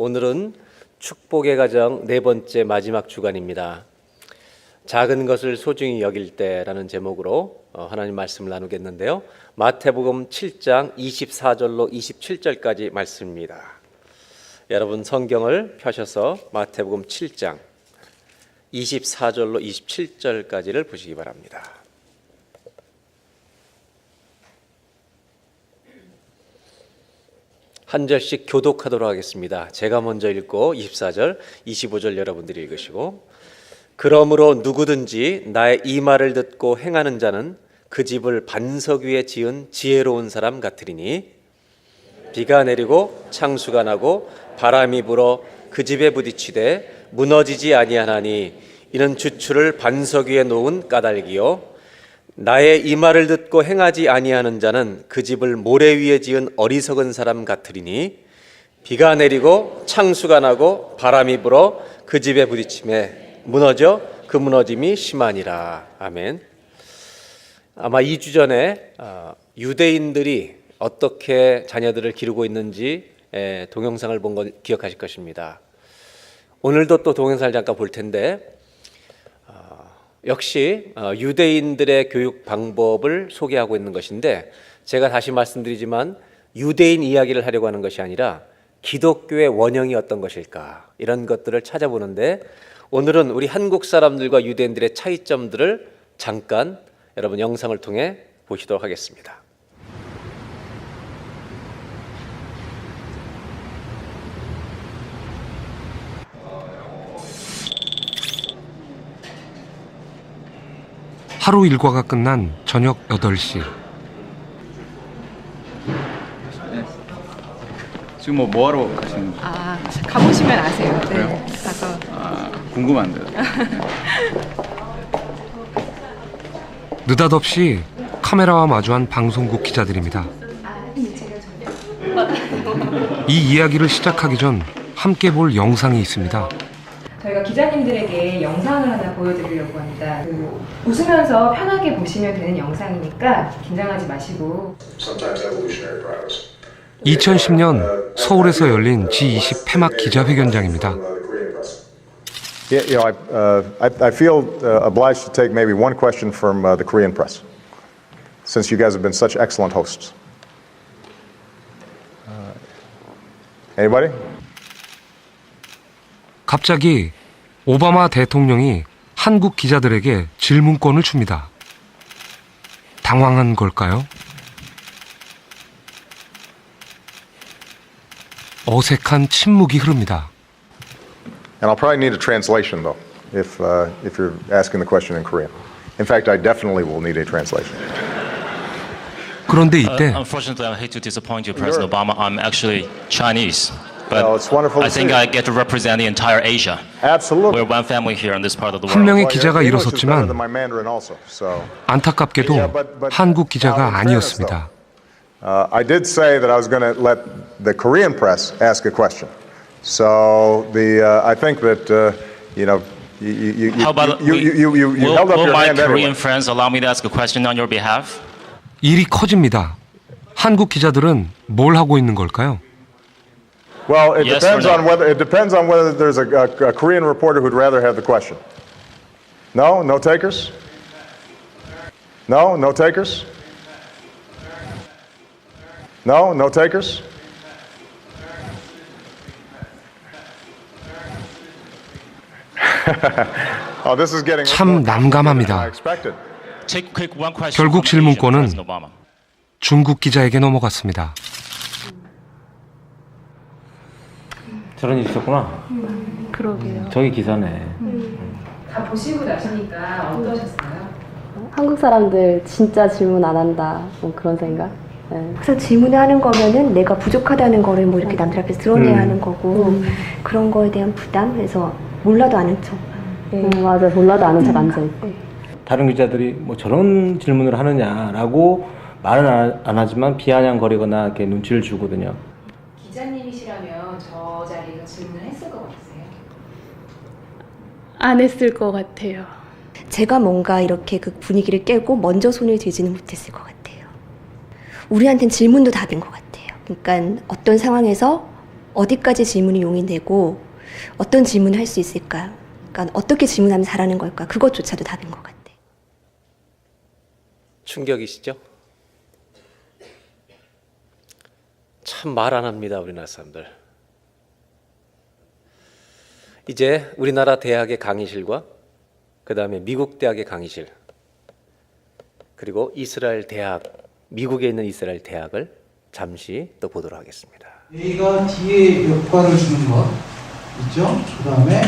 오늘은 축복의 가정 네 번째 마지막 주간입니다. 작은 것을 소중히 여길 때라는 제목으로 하나님 말씀을 나누겠는데요. 마태복음 7장 24절로 27절까지 말씀입니다. 여러분 성경을 펴셔서 마태복음 7장 24절로 27절까지를 보시기 바랍니다. 한 절씩 교독하도록 하겠습니다. 제가 먼저 읽고 24절, 25절 여러분들이 읽으시고, 그러므로 누구든지 나의 이 말을 듣고 행하는 자는 그 집을 반석 위에 지은 지혜로운 사람 같으리니 비가 내리고 창수가 나고 바람이 불어 그 집에 부딪히되 무너지지 아니하나니 이는 주추를 반석 위에 놓은 까닭이요 나의 이 말을 듣고 행하지 아니하는 자는 그 집을 모래 위에 지은 어리석은 사람 같으리니 비가 내리고 창수가 나고 바람이 불어 그 집에 부딪히매 무너져 그 무너짐이 심하니라. 아멘. 아마 2주 전에 유대인들이 어떻게 자녀들을 기르고 있는지 동영상을 본 걸 기억하실 것입니다. 오늘도 또 동영상을 잠깐 볼 텐데 역시 유대인들의 교육 방법을 소개하고 있는 것인데, 제가 다시 말씀드리지만 유대인 이야기를 하려고 하는 것이 아니라 기독교의 원형이 어떤 것일까, 이런 것들을 찾아보는데, 오늘은 우리 한국 사람들과 유대인들의 차이점들을 잠깐 여러분 영상을 통해 보시도록 하겠습니다. 하루 일과가 끝난 저녁 8시. 지금 뭐 하러 가시는 거예요? 가보시면 아세요. 네. 그래요? 가서. 궁금한데요. 느닷없이 카메라와 마주한 방송국 기자들입니다. 이 이야기를 시작하기 전 함께 볼 영상이 있습니다. 저희가 기자님들에게 영상을 하나 보여드리려고 합니다. 웃으면서 편하게 보시면 되는 영상이니까 긴장하지 마시고. 2010년 서울에서 열린 G20 폐막 기자회견장입니다. Yeah, I feel obliged to take maybe one question from the Korean press, since you guys have been such excellent hosts. Anybody? 갑자기 오바마 대통령이 한국 기자들에게 질문권을 줍니다. 당황한 걸까요? 어색한 침묵이 흐릅니다. And I'll probably need a translation though, if you're asking the question in Korean. In fact, I definitely will need a translation. 그런데 이때 Unfortunately, I hate to disappoint you, President Obama. I'm actually Chinese, but Well, it's wonderful to I think see. I get to represent the entire Asia. Absolutely. We're one family here in this part of the 한 world. 명의 Well, 기자가 your English is better 일어섰지만 than my Mandarin also, so. 안타깝게도 Yeah, but 한국 now, 기자가 in fairness, 아니었습니다. I did say that I was going to let the Korean press ask a question. So I think that you How about you held up will your my hand Korean anyway. friends allow me to ask a question on your behalf? 일이 커집니다. 한국 기자들은 뭘 하고 있는 걸까요? Well, it Yes or depends on whether there's a Korean reporter who'd rather have the question. No, no takers. No, no takers. No, no takers. Oh, this is getting 참 난감합니다. I expected. Take quick one question. 결국 from the Asian 질문권은 President Obama. 중국 기자에게 넘어갔습니다. 저런 일 있었구나. 그러게요. 저기 기사네. 다 보시고 나시니까 어떠셨어요? 한국 사람들 진짜 질문 안 한다. 뭐 그런 생각. 네. 그래서 질문을 하는 거면은 내가 부족하다는 거를 뭐 이렇게 남들 앞에서 드러내야 하는 거고 그런 거에 대한 부담에서 몰라도 아는 척. 맞아. 몰라도 아는 척 앉아있고. 다른 기자들이 뭐 저런 질문을 하느냐라고 말은 안 하지만 비아냥거리거나 이렇게 눈치를 주거든요. 기자님이시라면 저 자리에서 질문을 했을 것 같으세요? 안 했을 것 같아요. 제가 뭔가 이렇게 그 분위기를 깨고 먼저 손을 들지는 못했을 것 같아요. 우리한텐 질문도 답인 것 같아요. 그러니까 어떤 상황에서 어디까지 질문이 용이되고 어떤 질문을 할 수 있을까? 그러니까 어떻게 질문하면 잘하는 걸까? 그것조차도 답인 것 같아. 충격이시죠? 참 말 안 합니다, 우리나라 사람들. 이제 우리나라 대학의 강의실과 그 다음에 미국 대학의 강의실, 그리고 이스라엘 대학, 미국에 있는 이스라엘 대학을 잠시 또 보도록 하겠습니다. A가 D에 역할을 주는 것 있죠? 그 다음에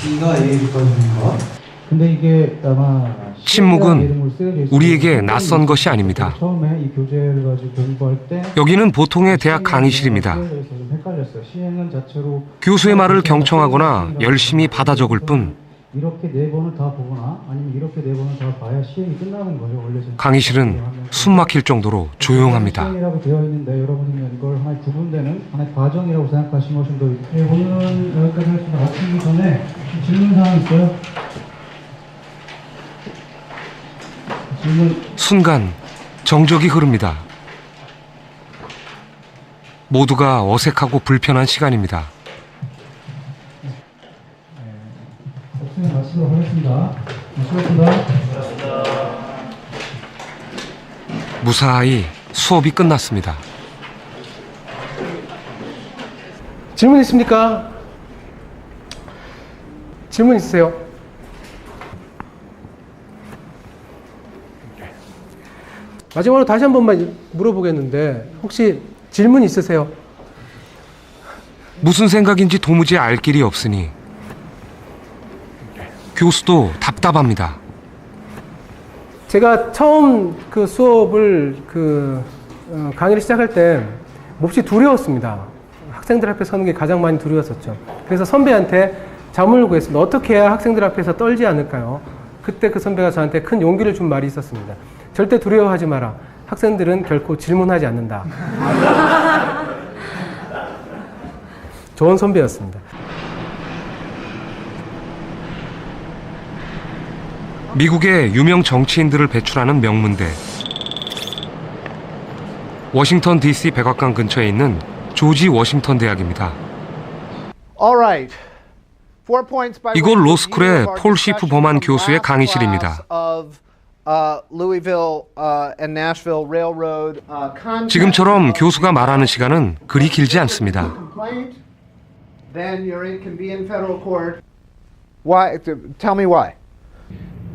D가 A에 역할을 주는 것. 근데 이게 아마 침묵은 우리에게 낯선 것이 아닙니다. 처음에 이 교재를 가지고 공부할 때 여기는 보통의 대학 강의실입니다. 좀 헷갈렸어요. 시행은 자체로 교수의 말을 경청하거나 열심히 받아 적을 뿐 이렇게 네 번을 다 보거나 아니면 이렇게 네 번을 다 봐야 시행이 끝나는 거죠. 원래 강의실은 숨 막힐 정도로 조용합니다. 시행이라고 되어 있는데 여러분이 이걸 하나의 구분되는 하나의 과정이라고 생각하시면 훨씬 더 네, 오늘은 여기까지 하겠습니다. 마치기 전에 질문 사항 있어요? 질문. 순간 정적이 흐릅니다. 모두가 어색하고 불편한 시간입니다. 없으면 마치도록 하겠습니다. 수고하셨습니다. 무사히 수업이 끝났습니다. 질문 있습니까? 질문 있으세요? 마지막으로 다시 한 번만 물어보겠는데 혹시 질문 있으세요? 무슨 생각인지 도무지 알 길이 없으니 교수도 답답합니다. 제가 처음 그 수업을 강의를 시작할 때 몹시 두려웠습니다. 학생들 앞에 서는 게 가장 많이 두려웠었죠. 그래서 선배한테 자문을 구했습니다. 어떻게 해야 학생들 앞에서 떨지 않을까요? 그때 그 선배가 저한테 큰 용기를 준 말이 있었습니다. 절대 두려워하지 마라. 학생들은 결코 질문하지 않는다. 좋은 선배였습니다. 미국의 유명 정치인들을 배출하는 명문대. 워싱턴 DC 백악관 근처에 있는 조지 워싱턴 대학입니다. 이곳 로스쿨의 폴 시프 버만 교수의 강의실입니다. 지금처럼 교수가 말하는 시간은 그리 길지 않습니다. Tell me why.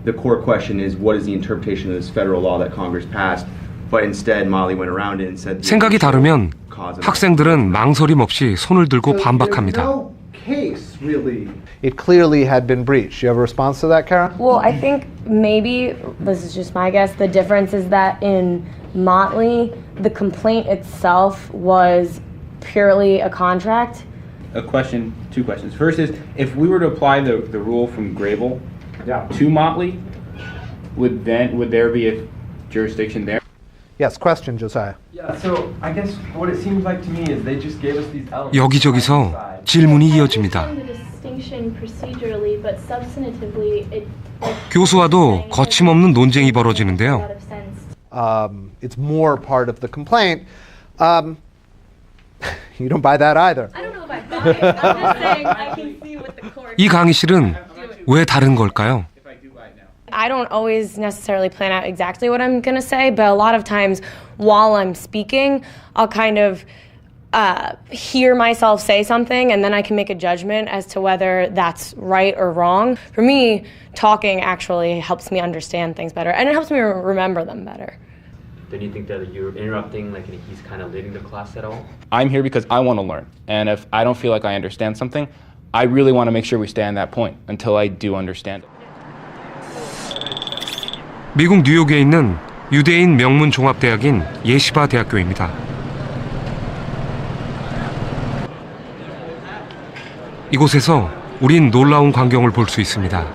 The core question is what is the interpretation of this federal law that Congress passed, but instead Molly went around it and said 생각이 다르면 학생들은 망설임 없이 손을 들고 반박합니다. It clearly had been breached. You have a response to that, Karen? Well, I think maybe, this is just my guess, the difference is that in Motley, the complaint itself was purely a contract. A question, two questions. First is, if we were to apply the rule from Grable to Motley, would there be a jurisdiction there? Yes, question, Josiah. Yeah, so I guess what it seems like to me is they just gave us these elements. 여기저기서 질문이 이어집니다. 교수와도 거침없는 논쟁이 벌어지는데요. It's more part of the complaint. You don't buy that either. I don't know if I buy it. I'm just saying I can see what the court... 이 강의실은 왜 다른 걸까요? I don't always necessarily plan out exactly what I'm going to say, but a lot of times while I'm speaking, I'll kind of hear myself say something and then I can make a judgment as to whether that's right or wrong. For me, talking actually helps me understand things better and it helps me remember them better. Then you think that you're interrupting, like he's kind of leading the class at all? I'm here because I want to learn. And if I don't feel like I understand something, I really want to make sure we stay on that point until I do understand it. 미국 뉴욕에 있는 유대인 명문 종합대학인 예시바 대학교입니다. 이곳에서 우린 놀라운 광경을 볼 수 있습니다.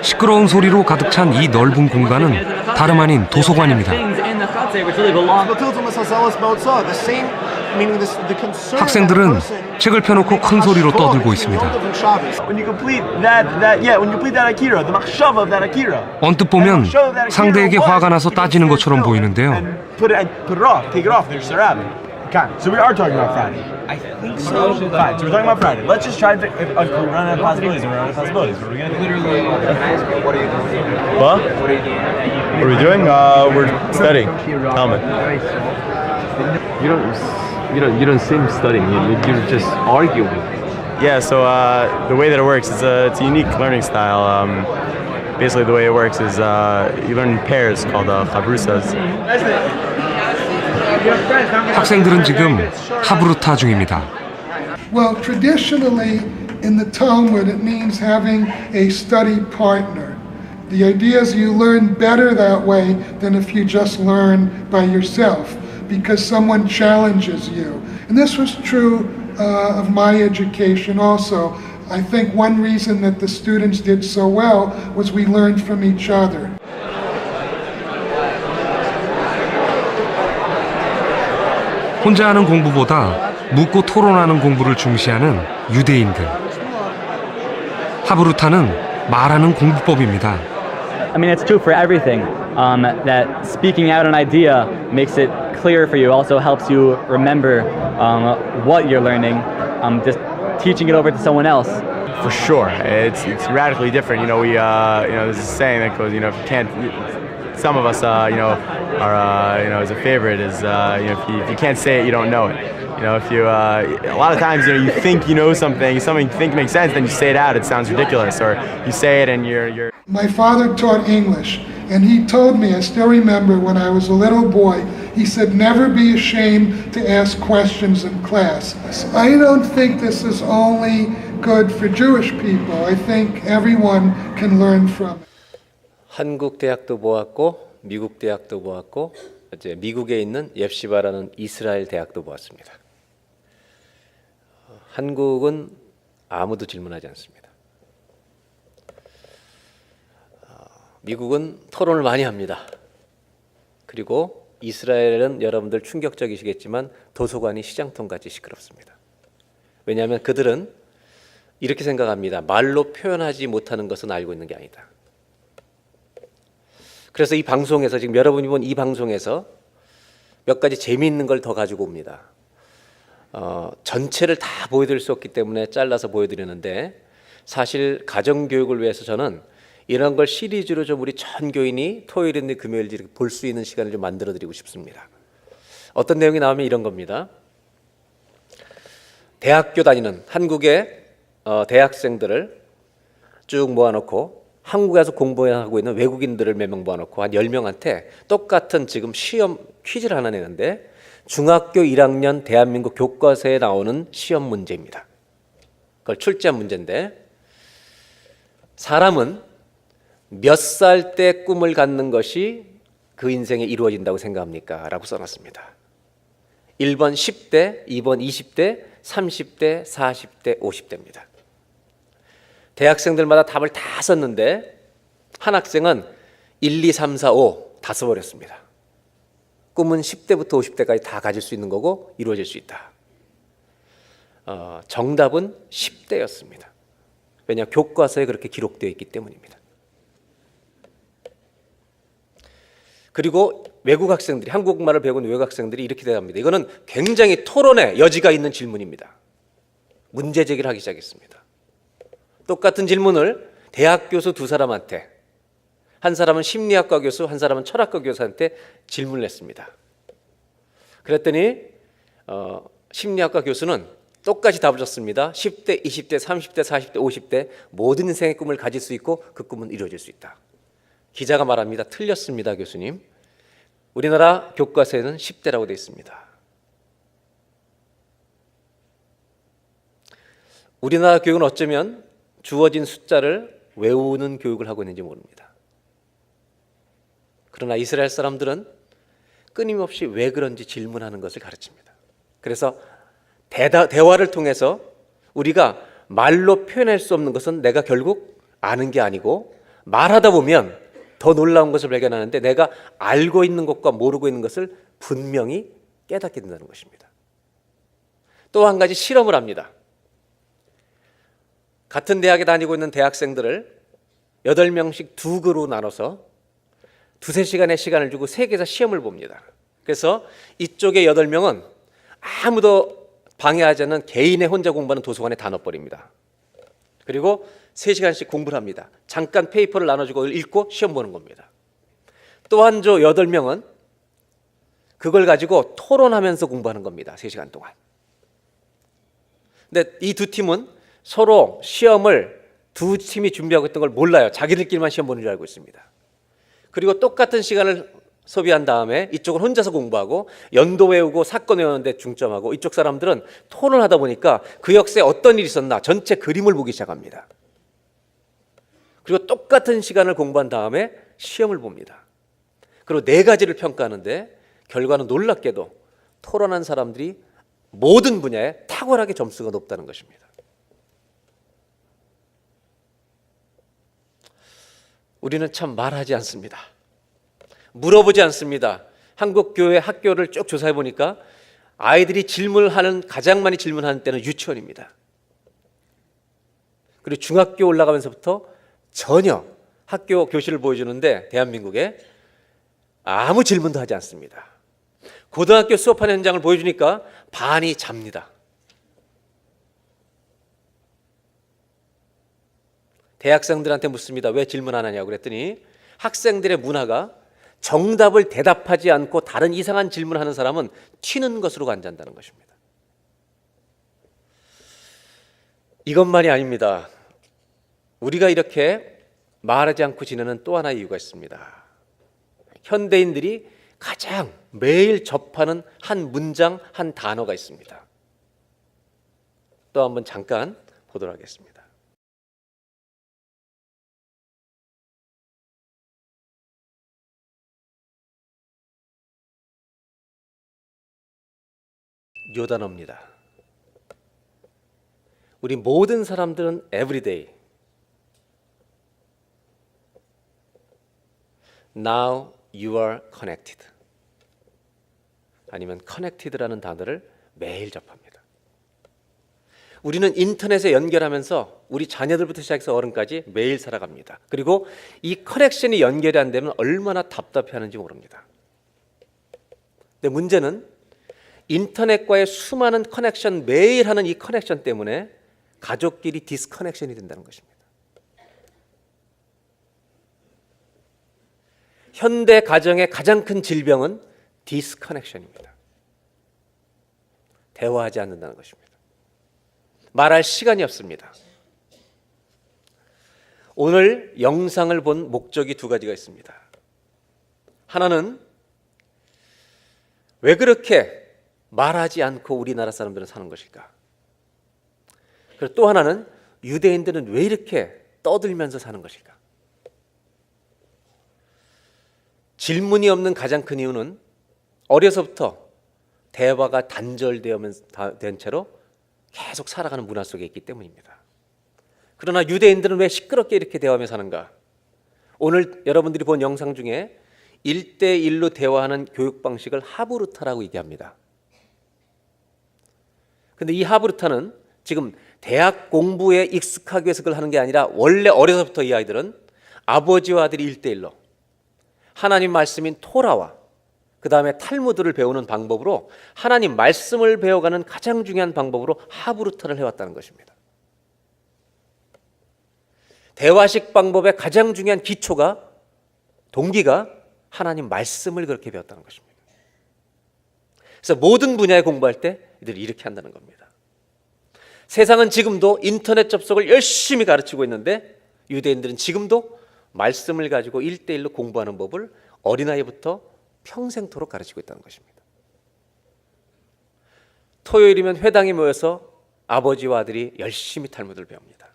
시끄러운 소리로 가득 찬 이 넓은 공간은 다름 아닌 도서관입니다. 학생들은 책을 펴놓고 큰 소리로 떠들고 있습니다. When you complete that akira, the machshava of that akira. 언뜻 보면 상대에게 화가 나서 따지는 것처럼 보이는데요. Put it off, take it off. There's Sarab. Okay, so we are talking about Friday. I think so. Fine, so we're talking about Friday. Let's just try to if we're running out of possibilities. We're running out of possibilities. What are we gonna do? Literally, what are you doing? What? What are we doing? We're studying. Talmud. You don't seem studying. You're just arguing. Yeah. So the way that it works is it's a unique learning style. Basically, the way it works is you learn in pairs called chabrusas. 학생들은 지금 하브루타 중입니다. Well, traditionally in the Talmud it means having a study partner. The idea is you learn better that way than if you just learn by yourself because someone challenges you. And this was true of my education also. I think one reason that the students did so well was we learned from each other. 혼자 하는 공부보다 묻고 토론하는 공부를 중시하는 유대인들. 하브루타는 말하는 공부법입니다. I mean, it's true for everything. That speaking out an idea makes it clear for you. Also helps you remember what you're learning. Just teaching it over to someone else. For sure, it's radically different. You know, there's a saying that goes, if you can't. Some of us, are, as a favorite is, if you can't say it, you don't know it. If you, a lot of times, you think you know something you think makes sense, then you say it out, it sounds ridiculous, or you say it and you're. My father taught English, and he told me, I still remember when I was a little boy, he said, never be ashamed to ask questions in class. I don't think this is only good for Jewish people. I think everyone can learn from it. 한국 대학도 보았고 미국 대학도 보았고 이제 미국에 있는 옙시바라는 이스라엘 대학도 보았습니다. 한국은 아무도 질문하지 않습니다. 미국은 토론을 많이 합니다. 그리고 이스라엘은 여러분들 충격적이시겠지만 도서관이 시장통같이 시끄럽습니다. 왜냐하면 그들은 이렇게 생각합니다. 말로 표현하지 못하는 것은 알고 있는 게 아니다. 그래서 이 방송에서 지금 여러분이 본 이 방송에서 몇 가지 재미있는 걸 더 가지고 옵니다. 전체를 다 보여드릴 수 없기 때문에 잘라서 보여드리는데 사실 가정교육을 위해서 저는 이런 걸 시리즈로 좀 우리 전 교인이 토요일이나 금요일 이렇게 볼 수 있는 시간을 좀 만들어드리고 싶습니다. 어떤 내용이 나오면 이런 겁니다. 대학교 다니는 한국의 대학생들을 쭉 모아놓고 한국에 와서 공부하고 있는 외국인들을 몇 명 모아놓고 한 10명한테 똑같은 지금 시험 퀴즈를 하나 내는데 중학교 1학년 대한민국 교과서에 나오는 시험 문제입니다. 그걸 출제한 문제인데 사람은 몇 살 때 꿈을 갖는 것이 그 인생에 이루어진다고 생각합니까? 라고 써놨습니다. 1번 10대, 2번 20대, 30대, 40대, 50대입니다. 대학생들마다 답을 다 썼는데 한 학생은 1, 2, 3, 4, 5 다 써버렸습니다. 꿈은 10대부터 50대까지 다 가질 수 있는 거고 이루어질 수 있다. 정답은 10대였습니다. 왜냐하면 교과서에 그렇게 기록되어 있기 때문입니다. 그리고 외국 학생들이 한국말을 배우는 외국 학생들이 이렇게 대답합니다. 이거는 굉장히 토론의 여지가 있는 질문입니다. 문제 제기를 하기 시작했습니다. 똑같은 질문을 대학 교수 두 사람한테, 한 사람은 심리학과 교수, 한 사람은 철학과 교수한테 질문을 했습니다. 그랬더니 심리학과 교수는 똑같이 답을 줬습니다. 10대, 20대, 30대, 40대, 50대 모든 인생의 꿈을 가질 수 있고 그 꿈은 이루어질 수 있다. 기자가 말합니다. 틀렸습니다, 교수님. 우리나라 교과서에는 10대라고 되어 있습니다. 우리나라 교육은 어쩌면 주어진 숫자를 외우는 교육을 하고 있는지 모릅니다. 그러나 이스라엘 사람들은 끊임없이 왜 그런지 질문하는 것을 가르칩니다. 그래서 대화를 통해서 우리가 말로 표현할 수 없는 것은 내가 결국 아는 게 아니고 말하다 보면 더 놀라운 것을 발견하는데 내가 알고 있는 것과 모르고 있는 것을 분명히 깨닫게 된다는 것입니다. 또 한 가지 실험을 합니다. 같은 대학에 다니고 있는 대학생들을 8명씩 두 그룹으로 나눠서 두세 시간의 시간을 주고 세계에서 시험을 봅니다. 그래서 이쪽의 8명은 아무도 방해하지 않는 개인의 혼자 공부하는 도서관에 다 넣어버립니다. 그리고 3시간씩 공부를 합니다. 잠깐 페이퍼를 나눠주고 읽고 시험 보는 겁니다. 또 한 조 8명은 그걸 가지고 토론하면서 공부하는 겁니다. 3시간 동안. 근데 이 두 팀은 서로 시험을 두 팀이 준비하고 있던 걸 몰라요. 자기들끼리만 시험 보는 줄 알고 있습니다. 그리고 똑같은 시간을 소비한 다음에 이쪽은 혼자서 공부하고 연도 외우고 사건 외우는데 중점하고 이쪽 사람들은 토론하다 보니까 그 역사에 어떤 일이 있었나 전체 그림을 보기 시작합니다. 그리고 똑같은 시간을 공부한 다음에 시험을 봅니다. 그리고 4가지를 평가하는데 결과는 놀랍게도 토론한 사람들이 모든 분야에 탁월하게 점수가 높다는 것입니다. 우리는 참 말하지 않습니다. 물어보지 않습니다. 한국 교회 학교를 쭉 조사해 보니까 아이들이 가장 많이 질문하는 때는 유치원입니다. 그리고 중학교 올라가면서부터 전혀 학교 교실을 보여주는데 대한민국에 아무 질문도 하지 않습니다. 고등학교 수업하는 현장을 보여주니까 반이 잡니다. 대학생들한테 묻습니다. 왜 질문 안 하냐고 그랬더니 학생들의 문화가 정답을 대답하지 않고 다른 이상한 질문하는 사람은 튀는 것으로 간주한다는 것입니다. 이것만이 아닙니다. 우리가 이렇게 말하지 않고 지내는 또 하나의 이유가 있습니다. 현대인들이 가장 매일 접하는 한 문장, 한 단어가 있습니다. 또 한번 잠깐 보도록 하겠습니다. 요 단어입니다. 우리 모든 사람들은 everyday now you are connected 아니면 connected라는 단어를 매일 접합니다. 우리는 인터넷에 연결하면서 우리 자녀들부터 시작해서 어른까지 매일 살아갑니다. 그리고 이 커넥션이 연결이 안 되면 얼마나 답답해하는지 모릅니다. 근데 문제는 인터넷과의 수많은 커넥션, 매일 하는 이 커넥션 때문에 가족끼리 디스커넥션이 된다는 것입니다. 현대 가정의 가장 큰 질병은 디스커넥션입니다. 대화하지 않는다는 것입니다. 말할 시간이 없습니다. 오늘 영상을 본 목적이 2가지가 있습니다. 하나는 왜 그렇게 말하지 않고 우리나라 사람들은 사는 것일까? 그리고 또 하나는 유대인들은 왜 이렇게 떠들면서 사는 것일까? 질문이 없는 가장 큰 이유는 어려서부터 대화가 단절된 채로 계속 살아가는 문화 속에 있기 때문입니다. 그러나 유대인들은 왜 시끄럽게 이렇게 대화하며 사는가? 오늘 여러분들이 본 영상 중에 1대1로 대화하는 교육 방식을 하브루타라고 얘기합니다. 근데 이 하브루타는 지금 대학 공부에 익숙하기 위해서 그걸 하는 게 아니라 원래 어려서부터 이 아이들은 아버지와 아들이 1대1로 하나님 말씀인 토라와 그 다음에 탈무드를 배우는 방법으로 하나님 말씀을 배워가는 가장 중요한 방법으로 하브루타를 해왔다는 것입니다. 대화식 방법의 가장 중요한 기초가 동기가 하나님 말씀을 그렇게 배웠다는 것입니다. 그래서 모든 분야에 공부할 때 이들이 이렇게 한다는 겁니다. 세상은 지금도 인터넷 접속을 열심히 가르치고 있는데 유대인들은 지금도 말씀을 가지고 1대1로 공부하는 법을 어린아이부터 평생토록 가르치고 있다는 것입니다. 토요일이면 회당에 모여서 아버지와 아들이 열심히 탈무드를 배웁니다.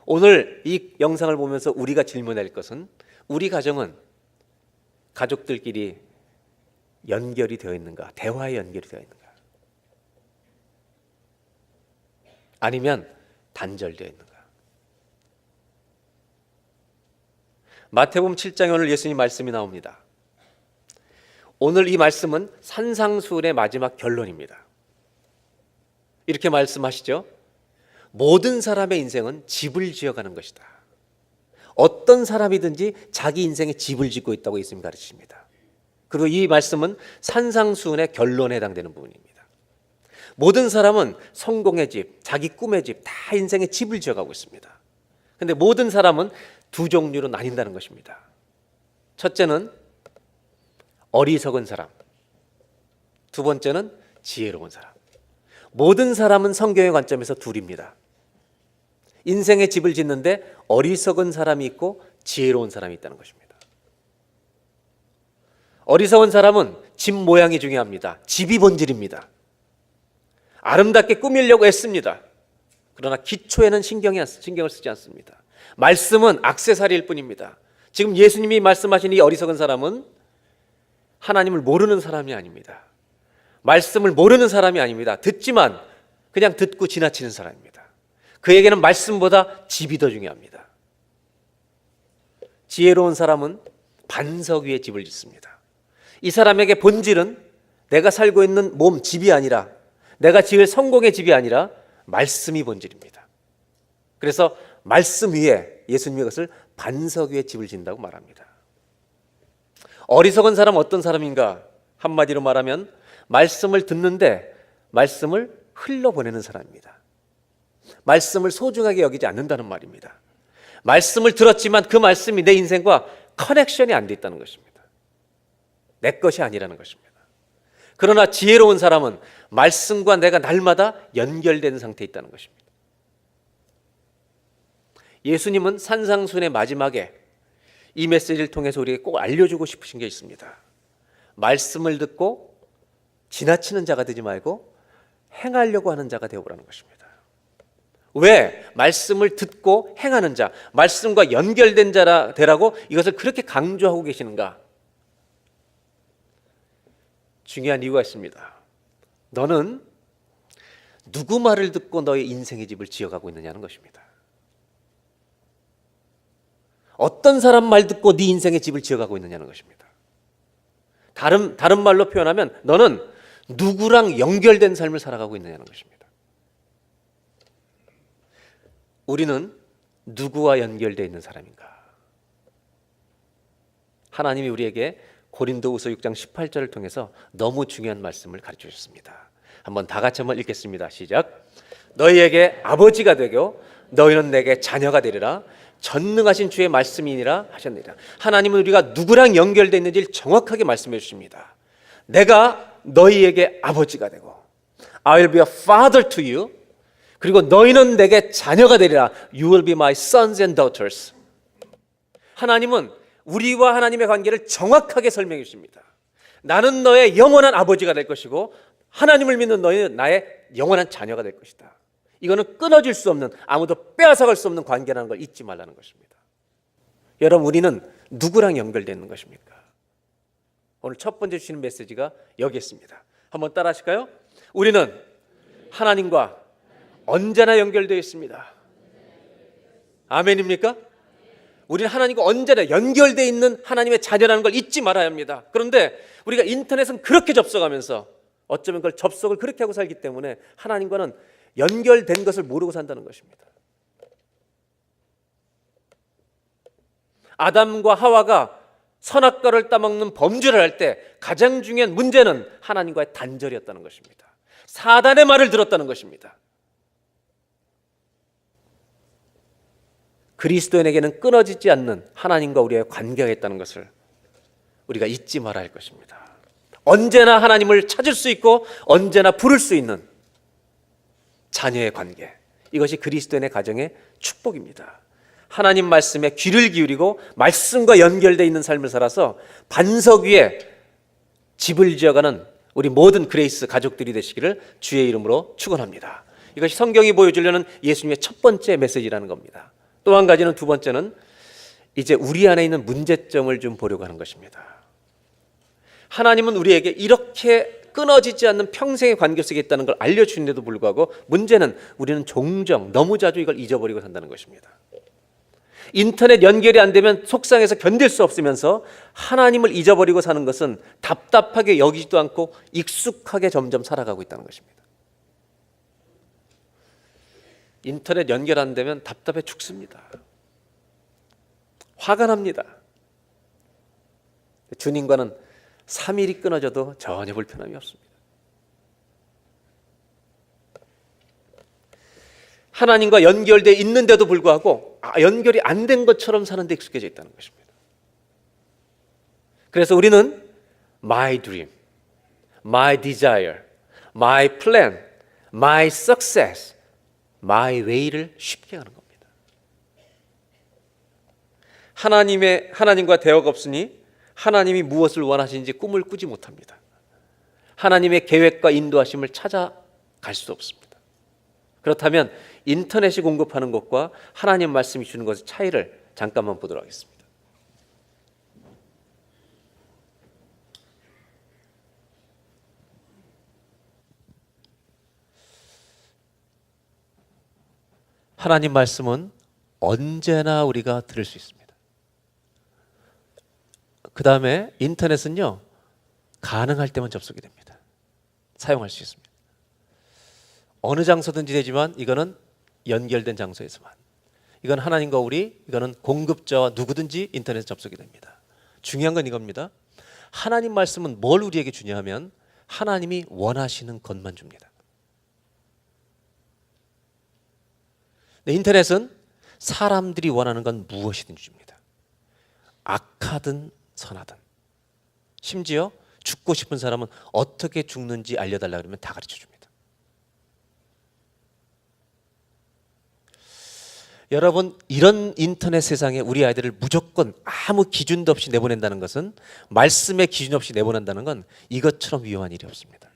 오늘 이 영상을 보면서 우리가 질문할 것은 우리 가정은 가족들끼리 연결이 되어 있는가? 대화에 연결이 되어 있는가? 아니면 단절되어 있는가? 마태복음 7장에 오늘 예수님 말씀이 나옵니다. 오늘 이 말씀은 산상수훈의 마지막 결론입니다. 이렇게 말씀하시죠. 모든 사람의 인생은 집을 지어가는 것이다. 어떤 사람이든지 자기 인생에 집을 짓고 있다고 예수님이 가르치십니다. 그리고 이 말씀은 산상수훈의 결론에 해당되는 부분입니다. 모든 사람은 성공의 집, 자기 꿈의 집, 다 인생에 집을 지어가고 있습니다. 그런데 모든 사람은 두 종류로 나뉜다는 것입니다. 첫째는 어리석은 사람, 두 번째는 지혜로운 사람. 모든 사람은 성경의 관점에서 둘입니다. 인생의 집을 짓는데 어리석은 사람이 있고 지혜로운 사람이 있다는 것입니다. 어리석은 사람은 집 모양이 중요합니다. 집이 본질입니다. 아름답게 꾸미려고 애씁니다. 그러나 기초에는 신경을 쓰지 않습니다. 말씀은 액세서리일 뿐입니다. 지금 예수님이 말씀하신 이 어리석은 사람은 하나님을 모르는 사람이 아닙니다. 말씀을 모르는 사람이 아닙니다. 듣지만 그냥 듣고 지나치는 사람입니다. 그에게는 말씀보다 집이 더 중요합니다. 지혜로운 사람은 반석 위에 집을 짓습니다. 이 사람에게 본질은 내가 살고 있는 몸 집이 아니라, 내가 지을 성공의 집이 아니라 말씀이 본질입니다. 그래서 말씀 위에, 예수님이 그것을 반석 위에 집을 짓는다고 말합니다. 어리석은 사람은 어떤 사람인가? 한마디로 말하면 말씀을 듣는데 말씀을 흘러보내는 사람입니다. 말씀을 소중하게 여기지 않는다는 말입니다. 말씀을 들었지만 그 말씀이 내 인생과 커넥션이 안 돼 있다는 것입니다. 내 것이 아니라는 것입니다. 그러나 지혜로운 사람은 말씀과 내가 날마다 연결된 상태에 있다는 것입니다. 예수님은 산상수훈의 마지막에 이 메시지를 통해서 우리에게 꼭 알려주고 싶으신 게 있습니다. 말씀을 듣고 지나치는 자가 되지 말고 행하려고 하는 자가 되어보라는 것입니다. 왜 말씀을 듣고 행하는 자, 말씀과 연결된 자라 되라고 이것을 그렇게 강조하고 계시는가? 중요한 이유가 있습니다. 너는 누구 말을 듣고 너의 인생의 집을 지어가고 있느냐는 것입니다. 어떤 사람 말 듣고 네 인생의 집을 지어가고 있느냐는 것입니다. 다른 말로 표현하면 너는 누구랑 연결된 삶을 살아가고 있느냐는 것입니다. 우리는 누구와 연결되어 있는 사람인가? 하나님이 우리에게 고린도후서 6장 18절을 통해서 너무 중요한 말씀을 가르쳐 주셨습니다. 한번 다 같이 한번 읽겠습니다. 시작. 너희에게 아버지가 되고 너희는 내게 자녀가 되리라. 전능하신 주의 말씀이니라 하셨느니라. 하나님은 우리가 누구랑 연결되어 있는지를 정확하게 말씀해 주십니다. 내가 너희에게 아버지가 되고 I will be a father to you. 그리고 너희는 내게 자녀가 되리라. You will be my sons and daughters. 하나님은 우리와 하나님의 관계를 정확하게 설명해 주십니다. 나는 너의 영원한 아버지가 될 것이고 하나님을 믿는 너희는 나의 영원한 자녀가 될 것이다. 이거는 끊어질 수 없는, 아무도 빼앗아갈 수 없는 관계라는 걸 잊지 말라는 것입니다. 여러분, 우리는 누구랑 연결되어 있는 것입니까? 오늘 첫 번째 주시는 메시지가 여기 있습니다. 한번 따라 하실까요? 우리는 하나님과 언제나 연결되어 있습니다. 아멘입니까? 우리는 하나님과 언제나 연결되어 있는 하나님의 자녀라는 걸 잊지 말아야 합니다. 그런데 우리가 인터넷은 그렇게 접속하면서 어쩌면 그걸 접속을 그렇게 하고 살기 때문에 하나님과는 연결된 것을 모르고 산다는 것입니다. 아담과 하와가 선악과를 따먹는 범죄를 할 때 가장 중요한 문제는 하나님과의 단절이었다는 것입니다. 사단의 말을 들었다는 것입니다. 그리스도인에게는 끊어지지 않는 하나님과 우리의 관계가 있다는 것을 우리가 잊지 말아야 할 것입니다. 언제나 하나님을 찾을 수 있고 언제나 부를 수 있는 자녀의 관계, 이것이 그리스도인의 가정의 축복입니다. 하나님 말씀에 귀를 기울이고 말씀과 연결되어 있는 삶을 살아서 반석 위에 집을 지어가는 우리 모든 그레이스 가족들이 되시기를 주의 이름으로 축원합니다. 이것이 성경이 보여주려는 예수님의 첫 번째 메시지라는 겁니다. 또 한 가지는, 두 번째는 이제 우리 안에 있는 문제점을 좀 보려고 하는 것입니다. 하나님은 우리에게 이렇게 끊어지지 않는 평생의 관계 속에 있다는 걸 알려주는데도 불구하고 문제는 우리는 종종 너무 자주 이걸 잊어버리고 산다는 것입니다. 인터넷 연결이 안 되면 속상해서 견딜 수 없으면서 하나님을 잊어버리고 사는 것은 답답하게 여기지도 않고 익숙하게 점점 살아가고 있다는 것입니다. 인터넷 연결 안 되면 답답해 죽습니다. 화가 납니다. 주님과는 3일이 끊어져도 전혀 불편함이 없습니다. 하나님과 연결되어 있는데도 불구하고 연결이 안 된 것처럼 사는 데 익숙해져 있다는 것입니다. 그래서 우리는 my dream, my desire, my plan, my success, my way를 쉽게 가는 겁니다. 하나님과 대화가 없으니 하나님이 무엇을 원하시는지 꿈을 꾸지 못합니다. 하나님의 계획과 인도하심을 찾아갈 수 없습니다. 그렇다면 인터넷이 공급하는 것과 하나님 말씀이 주는 것의 차이를 잠깐만 보도록 하겠습니다. 하나님 말씀은 언제나 우리가 들을 수 있습니다. 그 다음에 인터넷은요, 가능할 때만 접속이 됩니다. 사용할 수 있습니다. 어느 장소든지 되지만 이거는 연결된 장소에서만. 이건 하나님과 이거는 공급자와 누구든지 인터넷에 접속이 됩니다. 중요한 건 이겁니다. 하나님 말씀은 뭘 우리에게 주냐 하면 하나님이 원하시는 것만 줍니다. 인터넷은 사람들이 원하는 건 무엇이든지 줍니다. 악하든 선하든. 심지어 죽고 싶은 사람은 어떻게 죽는지 알려달라 그러면 다 가르쳐 줍니다. 여러분, 이런 인터넷 세상에 우리 아이들을 무조건 아무 기준도 없이 내보낸다는 것은, 말씀의 기준 없이 내보낸다는 건 이것처럼 위험한 일이 없습니다.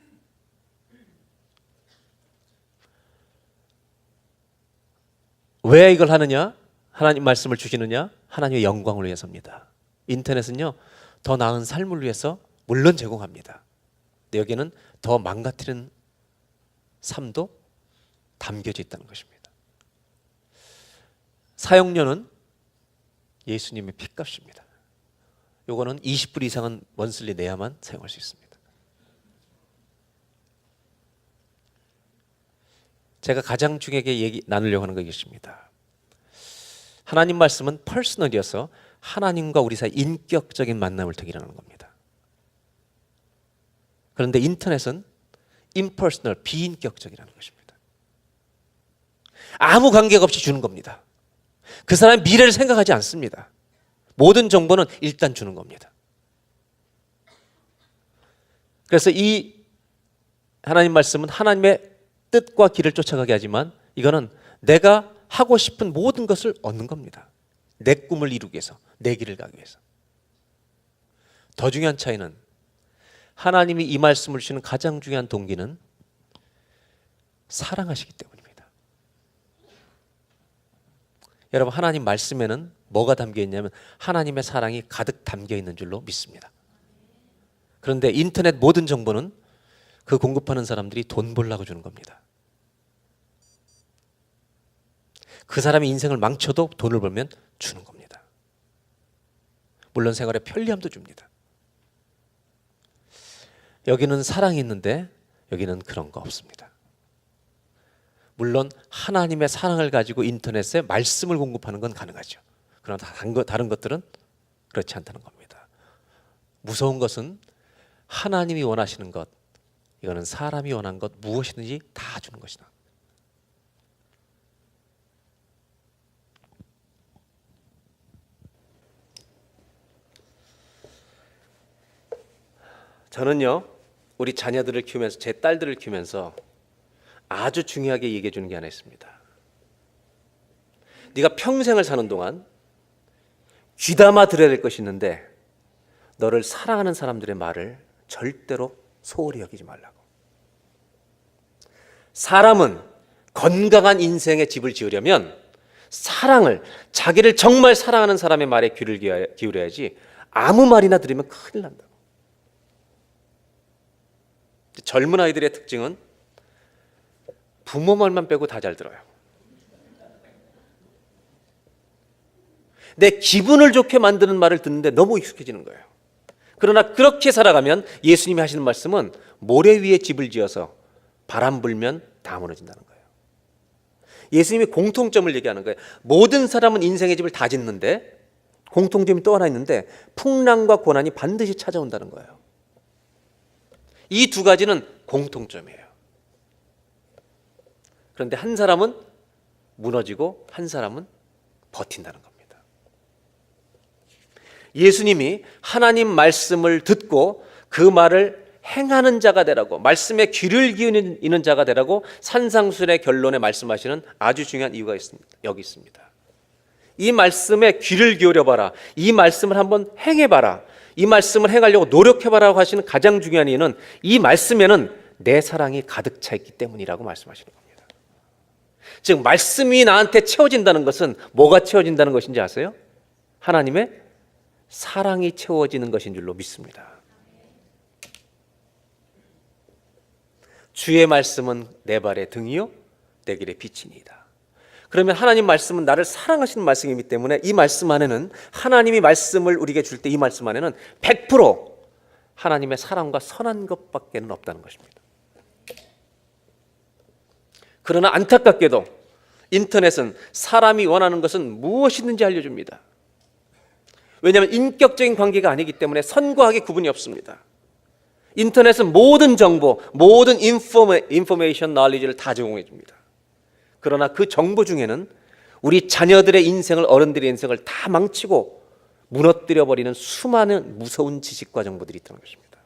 왜 이걸 하느냐? 하나님 말씀을 주시느냐? 하나님의 영광을 위해서입니다. 인터넷은요, 더 나은 삶을 위해서 물론 제공합니다. 근데 여기는 더 망가뜨리는 삶도 담겨져 있다는 것입니다. 사용료는 예수님의 핏값입니다. 요거는 20불 이상은 먼슬리 내야만 사용할 수 있습니다. 제가 가장 중요하게 나누려고 하는 것이 있습니다. 하나님 말씀은 퍼스널이어서 하나님과 우리 사이 인격적인 만남을 통해 일어나는 겁니다. 그런데 인터넷은 impersonal, 비인격적이라는 것입니다. 아무 관계가 없이 주는 겁니다. 그 사람의 미래를 생각하지 않습니다. 모든 정보는 일단 주는 겁니다. 그래서 이 하나님 말씀은 하나님의 뜻과 길을 쫓아가게 하지만 이거는 내가 하고 싶은 모든 것을 얻는 겁니다. 내 꿈을 이루기 위해서, 내 길을 가기 위해서. 더 중요한 차이는 하나님이 이 말씀을 주시는 가장 중요한 동기는 사랑하시기 때문입니다. 여러분, 하나님 말씀에는 뭐가 담겨 있냐면 하나님의 사랑이 가득 담겨 있는 줄로 믿습니다. 그런데 인터넷 모든 정보는 그 공급하는 사람들이 돈 벌려고 주는 겁니다. 그 사람의 인생을 망쳐도 돈을 벌면 주는 겁니다. 물론 생활에 편리함도 줍니다. 여기는 사랑이 있는데 여기는 그런 거 없습니다. 물론 하나님의 사랑을 가지고 인터넷에 말씀을 공급하는 건 가능하죠. 그러나 다른 것들은 그렇지 않다는 겁니다. 무서운 것은 하나님이 원하시는 것, 이거는 사람이 원하는 것 무엇이든지 다 주는 것이다. 저는요, 우리 자녀들을 키우면서, 제 딸들을 키우면서 아주 중요하게 얘기해 주는 게 하나 있습니다. 네가 평생을 사는 동안 귀담아 들어야 될 것이 있는데 너를 사랑하는 사람들의 말을 절대로 소홀히 여기지 말라고. 사람은 건강한 인생의 집을 지으려면 사랑을, 자기를 정말 사랑하는 사람의 말에 귀를 기울여야지 아무 말이나 들으면 큰일 난다고. 젊은 아이들의 특징은 부모 말만 빼고 다 잘 들어요. 내 기분을 좋게 만드는 말을 듣는데 너무 익숙해지는 거예요. 그러나 그렇게 살아가면 예수님이 하시는 말씀은 모래 위에 집을 지어서 바람 불면 다 무너진다는 거예요. 예수님이 공통점을 얘기하는 거예요. 모든 사람은 인생의 집을 다 짓는데 공통점이 또 하나 있는데 풍랑과 고난이 반드시 찾아온다는 거예요. 이 두 가지는 공통점이에요. 그런데 한 사람은 무너지고 한 사람은 버틴다는 겁니다. 예수님이 하나님 말씀을 듣고 그 말을 행하는 자가 되라고, 말씀에 귀를 기울이는 자가 되라고 산상수훈의 결론에 말씀하시는 아주 중요한 이유가 있습니다. 여기 있습니다. 이 말씀에 귀를 기울여봐라. 이 말씀을 한번 행해봐라. 이 말씀을 행하려고 노력해봐라고 하시는 가장 중요한 이유는 이 말씀에는 내 사랑이 가득 차 있기 때문이라고 말씀하시는 겁니다. 즉 말씀이 나한테 채워진다는 것은 뭐가 채워진다는 것인지 아세요? 하나님의 사랑이 채워지는 것인 줄로 믿습니다. 주의 말씀은 내 발의 등이요 내 길의 빛이니이다. 그러면 하나님 말씀은 나를 사랑하시는 말씀이기 때문에 이 말씀 안에는, 하나님이 말씀을 우리에게 줄 때 이 말씀 안에는 100% 하나님의 사랑과 선한 것밖에는 없다는 것입니다. 그러나 안타깝게도 인터넷은 사람이 원하는 것은 무엇이든지 알려줍니다. 왜냐하면 인격적인 관계가 아니기 때문에 선과 악의 구분이 없습니다. 인터넷은 모든 정보, 모든 인포메이션, knowledge를 다 제공해 줍니다. 그러나 그 정보 중에는 우리 자녀들의 인생을, 어른들의 인생을 다 망치고 무너뜨려 버리는 수많은 무서운 지식과 정보들이 있다는 것입니다.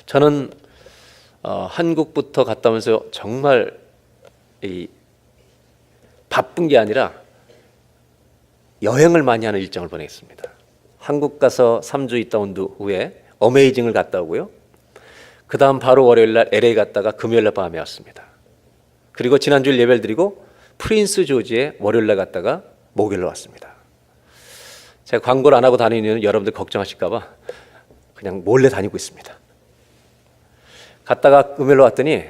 저는 한국부터 갔다 오면서 정말 바쁜 게 아니라 여행을 많이 하는 일정을 보냈습니다. 한국 가서 3주 있다 온 후에 어메이징을 갔다 오고요. 그 다음 바로 월요일날 LA 갔다가 금요일날 밤에 왔습니다. 그리고 지난주일 예배를 드리고 프린스 조지에 월요일날 갔다가 목요일로 왔습니다. 제가 광고를 안 하고 다니는 이유는 여러분들 걱정하실까 봐 그냥 몰래 다니고 있습니다. 갔다가 금요일로 왔더니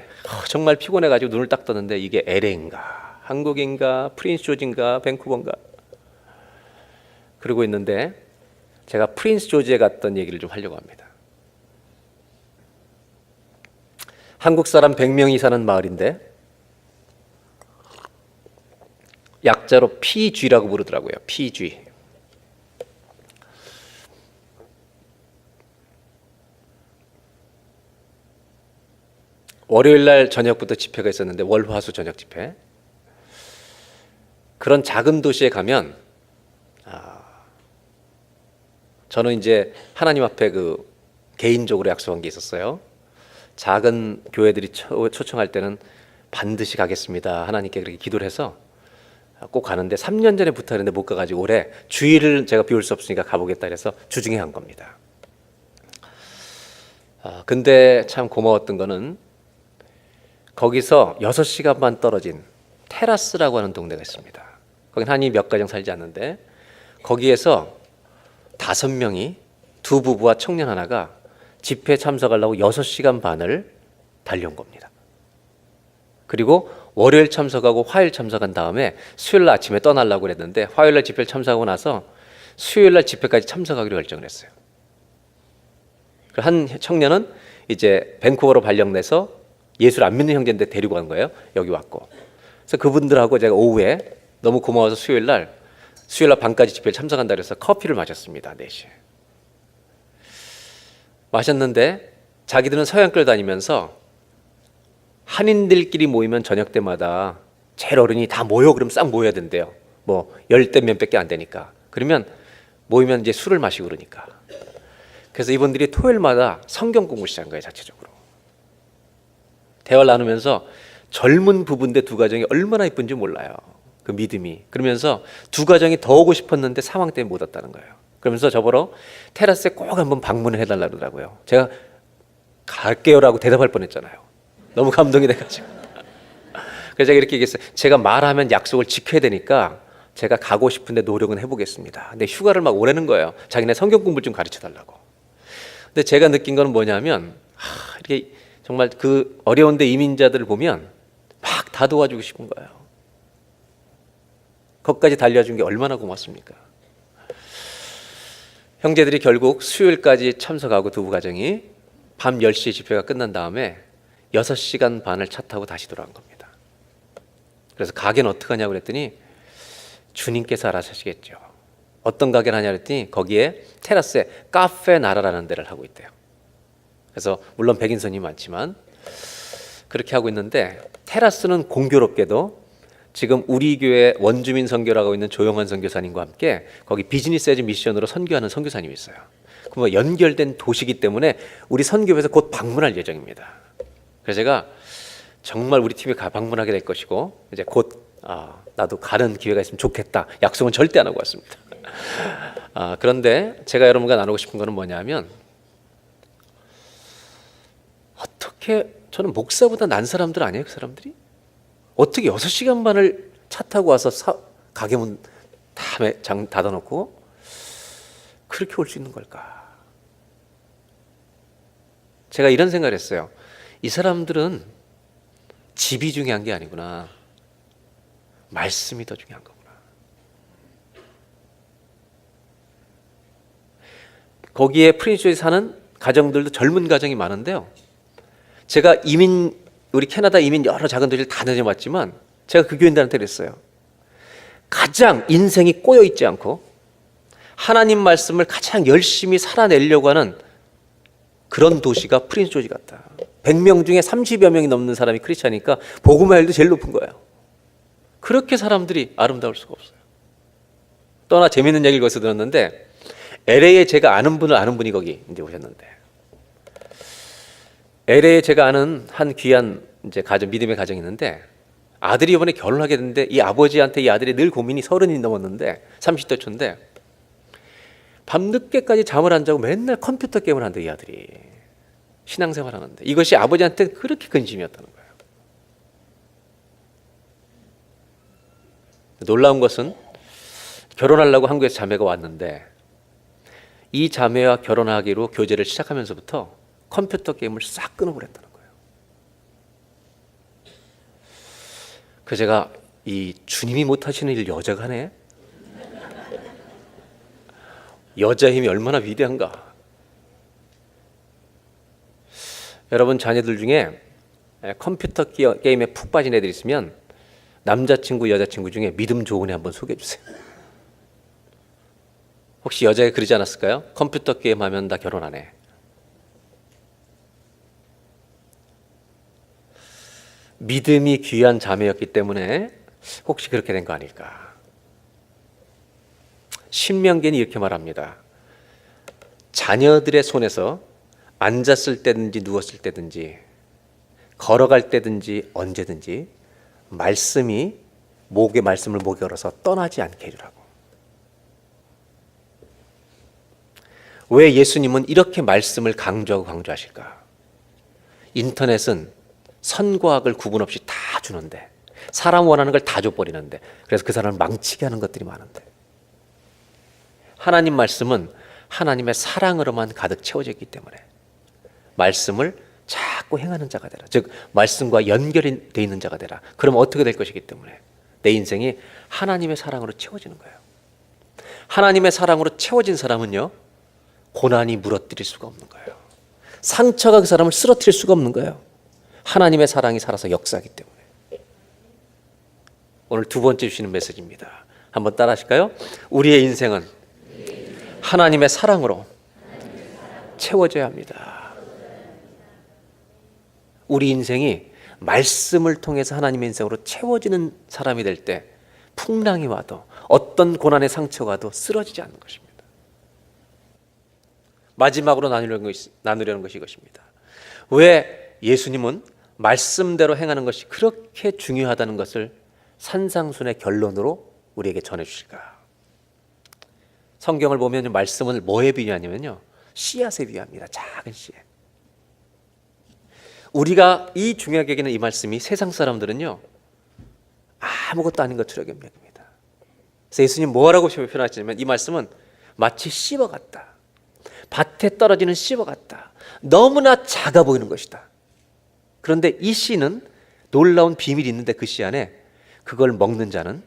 정말 피곤해가지고 눈을 딱 떴는데 이게 LA인가 한국인가 프린스 조지인가 밴쿠버인가 그러고 있는데 제가 프린스 조지에 갔던 얘기를 좀 하려고 합니다. 한국 사람 100명이 사는 마을인데 약자로 PG라고 부르더라고요. PG. 월요일날 저녁부터 집회가 있었는데 월화수 저녁 집회. 그런 작은 도시에 가면 저는 이제 하나님 앞에 그 개인적으로 약속한 게 있었어요. 작은 교회들이 초청할 때는 반드시 가겠습니다. 하나님께 그렇게 기도를 해서 꼭 가는데 3년 전에 부탁했는데 못 가가지고 올해 주일을 제가 비울 수 없으니까 가보겠다 그래서 주중에 간 겁니다. 근데 참 고마웠던 거는 거기서 6시간만 떨어진 테라스라고 하는 동네가 있습니다. 거긴 한이 몇 가정 살지 않는데 거기에서 5명이 두 부부와 청년 하나가 집회에 참석하려고 6시간 반을 달려온 겁니다. 그리고 월요일 참석하고 화요일 참석한 다음에 수요일 날 아침에 떠나려고 그랬는데 화요일 날 집회를 참석하고 나서 수요일 날 집회까지 참석하기로 결정을 했어요. 한 청년은 이제 밴쿠버로 발령내서 예수를 안 믿는 형제인데 데리고 간 거예요. 여기 왔고. 그래서 그분들하고 제가 오후에 너무 고마워서 수요일 날 밤까지 집회에 참석한다 그래서 커피를 마셨습니다. 4시에. 마셨는데 자기들은 서양교를 다니면서 한인들끼리 모이면 저녁 때마다 제일 어른이 다 모여 그러면 싹 모여야 된대요. 뭐 10대 몇밖에 안 되니까. 그러면 모이면 이제 술을 마시고 그러니까. 그래서 이분들이 토요일마다 성경 공부 시작한 거예요. 자체적으로. 대화를 나누면서 젊은 부부인데 두 가정이 얼마나 이쁜지 몰라요. 그 믿음이. 그러면서 두 가정이 더 오고 싶었는데 상황 때문에 못 왔다는 거예요. 그러면서 저보러 테라스에 꼭 한번 방문을 해달라고 그러더라고요. 제가 갈게요라고 대답할 뻔했잖아요. 너무 감동이 돼가지고. 그래서 제가 이렇게 얘기했어요. 제가 말하면 약속을 지켜야 되니까 제가 가고 싶은데 노력은 해보겠습니다. 근데 휴가를 막 오라는 거예요. 자기네 성경 공부를 좀 가르쳐달라고. 근데 제가 느낀 거는 뭐냐면 이렇게 정말 그 어려운데 이민자들을 보면 막 다 도와주고 싶은 거예요. 거기까지 달려준 게 얼마나 고맙습니까? 형제들이 결국 수요일까지 참석하고 두 가정이 밤 10시에 집회가 끝난 다음에 6시간 반을 차 타고 다시 돌아간 겁니다. 그래서 가게는 어떻게 하냐고 그랬더니 주님께서 알아서 하시겠죠. 어떤 가게를 하냐 그랬더니 거기에 테라스에 카페 나라라는 데를 하고 있대요. 그래서 물론 백인 손님이 많지만 그렇게 하고 있는데, 테라스는 공교롭게도 지금 우리 교회 원주민 선교를 하고 있는 조영환 선교사님과 함께 거기 비즈니스 에즈 미션으로 선교하는 선교사님이 있어요. 그럼 연결된 도시이기 때문에 우리 선교회에서 곧 방문할 예정입니다. 그래서 제가 정말 우리 팀에 방문하게 될 것이고, 이제 곧 나도 가는 기회가 있으면 좋겠다. 약속은 절대 안 하고 왔습니다. 그런데 제가 여러분과 나누고 싶은 거는 뭐냐면, 어떻게, 저는 목사보다 난 사람들 아니에요, 그 사람들이? 어떻게 6시간 반을 차 타고 와서 가게 문 장 닫아놓고 그렇게 올 수 있는 걸까? 제가 이런 생각을 했어요. 이 사람들은 집이 중요한 게 아니구나. 말씀이 더 중요한 거구나. 거기에 프린스주에 사는 가정들도 젊은 가정이 많은데요. 제가 우리 캐나다 이민 여러 작은 도시를 다 다녀봤지만 제가 그 교인들한테 그랬어요. 가장 인생이 꼬여있지 않고 하나님 말씀을 가장 열심히 살아내려고 하는 그런 도시가 프린스 조지 같다. 100명 중에 30여 명이 넘는 사람이 크리스찬이니까 복음의 율도 제일 높은 거예요. 그렇게 사람들이 아름다울 수가 없어요. 또 하나 재밌는 얘기를 거기서 들었는데, LA에 제가 아는 분이 거기 이제 오셨는데, LA에 제가 아는 한 귀한 이제 믿음의 가정이 있는데, 아들이 이번에 결혼하게 됐는데 이 아버지한테 이 아들이 늘 고민이 30이 넘었는데 30대 초인데 밤늦게까지 잠을 안 자고 맨날 컴퓨터 게임을 한대, 이 아들이. 신앙생활 하는데 이것이 아버지한테 그렇게 근심이었다는 거예요. 놀라운 것은 결혼하려고 한국에서 자매가 왔는데 이 자매와 결혼하기로 교제를 시작하면서부터 컴퓨터 게임을 싹 끊어버렸다는 거예요. 그래서 제가 이 주님이 못하시는 일 여자가 하네? 여자 힘이 얼마나 위대한가. 여러분 자녀들 중에 컴퓨터 게임에 푹 빠진 애들 있으면 남자친구 여자친구 중에 믿음 좋은 애 한번 소개해 주세요. 혹시 여자가 그러지 않았을까요? 컴퓨터 게임 하면 나 결혼 안 해. 믿음이 귀한 자매였기 때문에 혹시 그렇게 된 거 아닐까. 신명기는 이렇게 말합니다. 자녀들의 손에서 앉았을 때든지 누웠을 때든지 걸어갈 때든지 언제든지 말씀을 목에 걸어서 떠나지 않게 해주라고. 왜 예수님은 이렇게 말씀을 강조하실까? 인터넷은 선과 악을 구분 없이 다 주는데, 사람 원하는 걸 다 줘버리는데, 그래서 그 사람을 망치게 하는 것들이 많은데, 하나님 말씀은 하나님의 사랑으로만 가득 채워져 있기 때문에 말씀을 자꾸 행하는 자가 되라. 즉 말씀과 연결이 돼 있는 자가 되라. 그러면 어떻게 될 것이기 때문에 내 인생이 하나님의 사랑으로 채워지는 거예요. 하나님의 사랑으로 채워진 사람은요, 고난이 무너뜨릴 수가 없는 거예요. 상처가 그 사람을 쓰러뜨릴 수가 없는 거예요. 하나님의 사랑이 살아서 역사하기 때문에. 오늘 두 번째 주시는 메시지입니다. 한번 따라 하실까요? 우리의 인생은 하나님의 사랑으로 채워져야 합니다. 우리 인생이 말씀을 통해서 하나님의 인생으로 채워지는 사람이 될 때 풍랑이 와도 어떤 고난의 상처가 와도 쓰러지지 않는 것입니다. 마지막으로 나누려는 것이 이것입니다. 왜 예수님은 말씀대로 행하는 것이 그렇게 중요하다는 것을 산상순의 결론으로 우리에게 전해주실까? 성경을 보면 말씀을 뭐에 비유하냐면요, 씨앗에 비유합니다. 작은 씨앗. 우리가 이 중요하게 여기는 이 말씀이 세상 사람들은요 아무것도 아닌 것처럼 여깁니다. 그래서 예수님 뭐라고 표현하시냐면 이 말씀은 마치 씨와 같다. 밭에 떨어지는 씨와 같다. 너무나 작아 보이는 것이다. 그런데 이 씨는 놀라운 비밀이 있는데 그 씨 안에 그걸 먹는 자는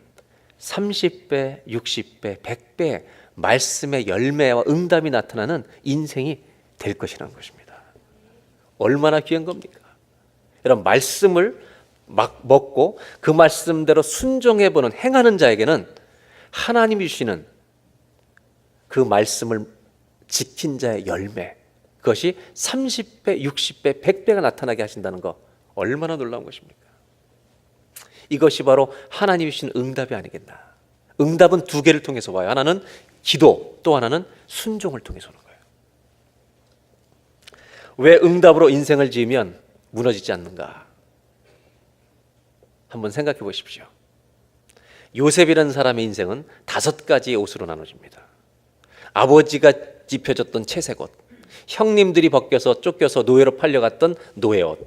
30배, 60배, 100배 말씀의 열매와 응답이 나타나는 인생이 될 것이라는 것입니다. 얼마나 귀한 겁니까? 여러분 말씀을 막 먹고 그 말씀대로 순종해보는 행하는 자에게는 하나님이 주시는 그 말씀을 지킨 자의 열매, 그것이 30배, 60배, 100배가 나타나게 하신다는 거 얼마나 놀라운 것입니까? 이것이 바로 하나님이 주신 응답이 아니겠나. 응답은 두 개를 통해서 와요. 하나는 기도, 또 하나는 순종을 통해서 오는 거예요. 왜 응답으로 인생을 지으면 무너지지 않는가? 한번 생각해 보십시오. 요셉이라는 사람의 인생은 5가지의 옷으로 나눠집니다. 아버지가 입혀줬던 채색 옷, 형님들이 벗겨서 쫓겨서 노예로 팔려갔던 노예 옷,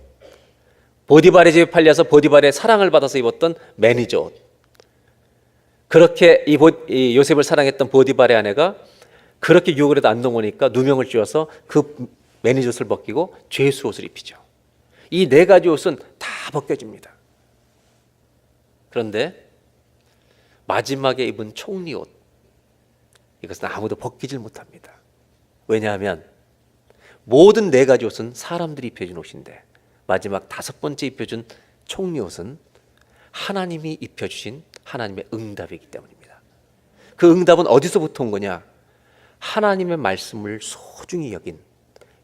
보디발의 집에 팔려서 보디발의 사랑을 받아서 입었던 매니저 옷. 그렇게 이 요셉을 사랑했던 보디발의 아내가 그렇게 유혹을 해도 안 넘으니까 누명을 씌워서 그 매니저 옷을 벗기고 죄수 옷을 입히죠. 이 4가지 옷은 다 벗겨집니다. 그런데 마지막에 입은 총리 옷, 이것은 아무도 벗기질 못합니다. 왜냐하면 모든 4가지 옷은 사람들이 입혀준 옷인데 마지막 5번째 입혀준 총리 옷은 하나님이 입혀주신 하나님의 응답이기 때문입니다. 그 응답은 어디서부터 온 거냐? 하나님의 말씀을 소중히 여긴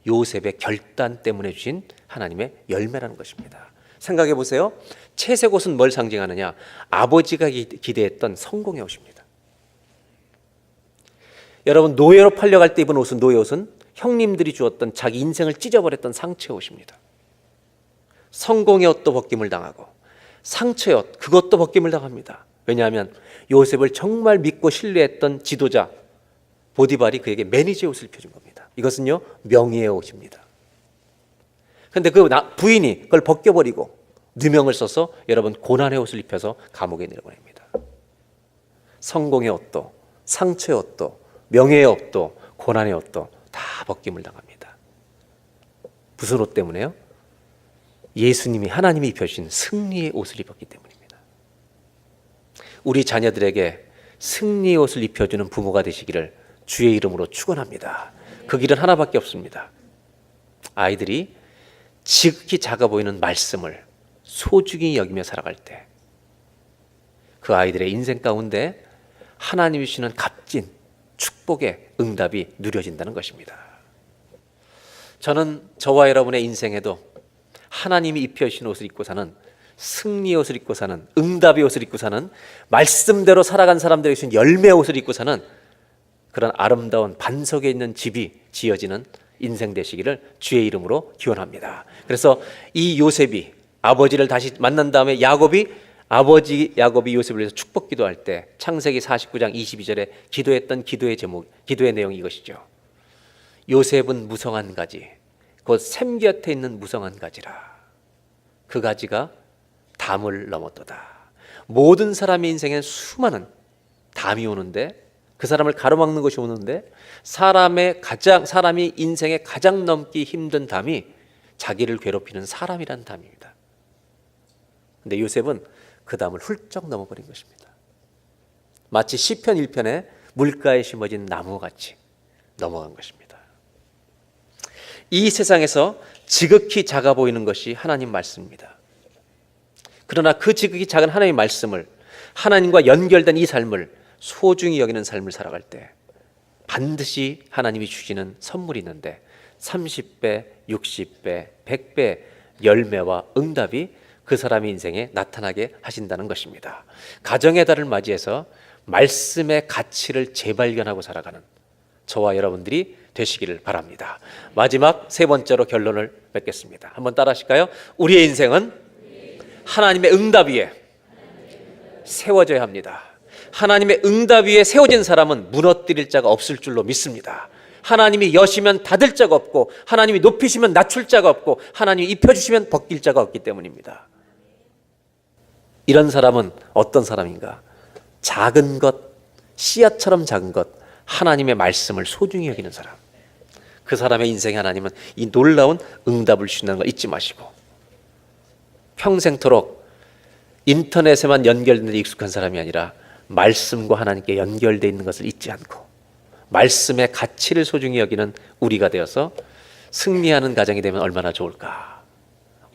요셉의 결단 때문에 주신 하나님의 열매라는 것입니다. 생각해 보세요. 채색 옷은 뭘 상징하느냐? 아버지가 기대했던 성공의 옷입니다. 여러분, 노예로 팔려갈 때 입은 옷은, 노예 옷은 형님들이 주었던 자기 인생을 찢어버렸던 상처의 옷입니다. 성공의 옷도 벗김을 당하고 상처의 옷, 그것도 벗김을 당합니다. 왜냐하면 요셉을 정말 믿고 신뢰했던 지도자 보디발이 그에게 매니저의 옷을 입혀준 겁니다. 이것은요, 명예의 옷입니다. 그런데 그 부인이 그걸 벗겨버리고 누명을 써서 여러분 고난의 옷을 입혀서 감옥에 내려보냅니다. 성공의 옷도 상처의 옷도 명예의 옷도 고난의 옷도 다 벗김을 당합니다. 무슨 옷 때문에요? 예수님이, 하나님이 입혀주신 승리의 옷을 입었기 때문입니다. 우리 자녀들에게 승리의 옷을 입혀주는 부모가 되시기를 주의 이름으로 축원합니다. 그 길은 하나밖에 없습니다. 아이들이 지극히 작아 보이는 말씀을 소중히 여기며 살아갈 때 그 아이들의 인생 가운데 하나님이 주시는 값진 축복의 응답이 누려진다는 것입니다. 저는 저와 여러분의 인생에도 하나님이 입혀주신 옷을 입고 사는, 승리의 옷을 입고 사는, 응답의 옷을 입고 사는, 말씀대로 살아간 사람들에게 주신 열매의 옷을 입고 사는 그런 아름다운 반석에 있는 집이 지어지는 인생 되시기를 주의 이름으로 기원합니다. 그래서 이 요셉이 아버지를 다시 만난 다음에 아버지 야곱이 요셉을 위해서 축복 기도할 때 창세기 49장 22절에 기도했던 기도의 내용이 이것이죠. 요셉은 무성한 가지, 곧 샘 곁에 있는 무성한 가지라. 그 가지가 담을 넘었도다. 모든 사람의 인생엔 수많은 담이 오는데, 그 사람을 가로막는 것이 오는데, 사람이 인생에 가장 넘기 힘든 담이 자기를 괴롭히는 사람이란 담입니다. 근데 요셉은 그 담을 훌쩍 넘어버린 것입니다. 마치 시편 1편에 물가에 심어진 나무같이 넘어간 것입니다. 이 세상에서 지극히 작아 보이는 것이 하나님 말씀입니다. 그러나 그 지극히 작은 하나님의 말씀을, 하나님과 연결된 이 삶을 소중히 여기는 삶을 살아갈 때 반드시 하나님이 주시는 선물이 있는데 30배, 60배, 100배 열매와 응답이 그 사람의 인생에 나타나게 하신다는 것입니다. 가정의 달을 맞이해서 말씀의 가치를 재발견하고 살아가는 저와 여러분들이 되시기를 바랍니다. 마지막 3번째로 결론을 맺겠습니다. 한번 따라 하실까요? 우리의 인생은 하나님의 응답 위에 세워져야 합니다. 하나님의 응답 위에 세워진 사람은 무너뜨릴 자가 없을 줄로 믿습니다. 하나님이 여시면 닫을 자가 없고, 하나님이 높이시면 낮출 자가 없고, 하나님이 입혀주시면 벗길 자가 없기 때문입니다. 이런 사람은 어떤 사람인가? 작은 것, 씨앗처럼 작은 것, 하나님의 말씀을 소중히 여기는 사람. 그 사람의 인생에 하나님은 이 놀라운 응답을 주신다는 걸 잊지 마시고, 평생토록 인터넷에만 연결된 데 익숙한 사람이 아니라 말씀과 하나님께 연결되어 있는 것을 잊지 않고 말씀의 가치를 소중히 여기는 우리가 되어서 승리하는 가정이 되면 얼마나 좋을까.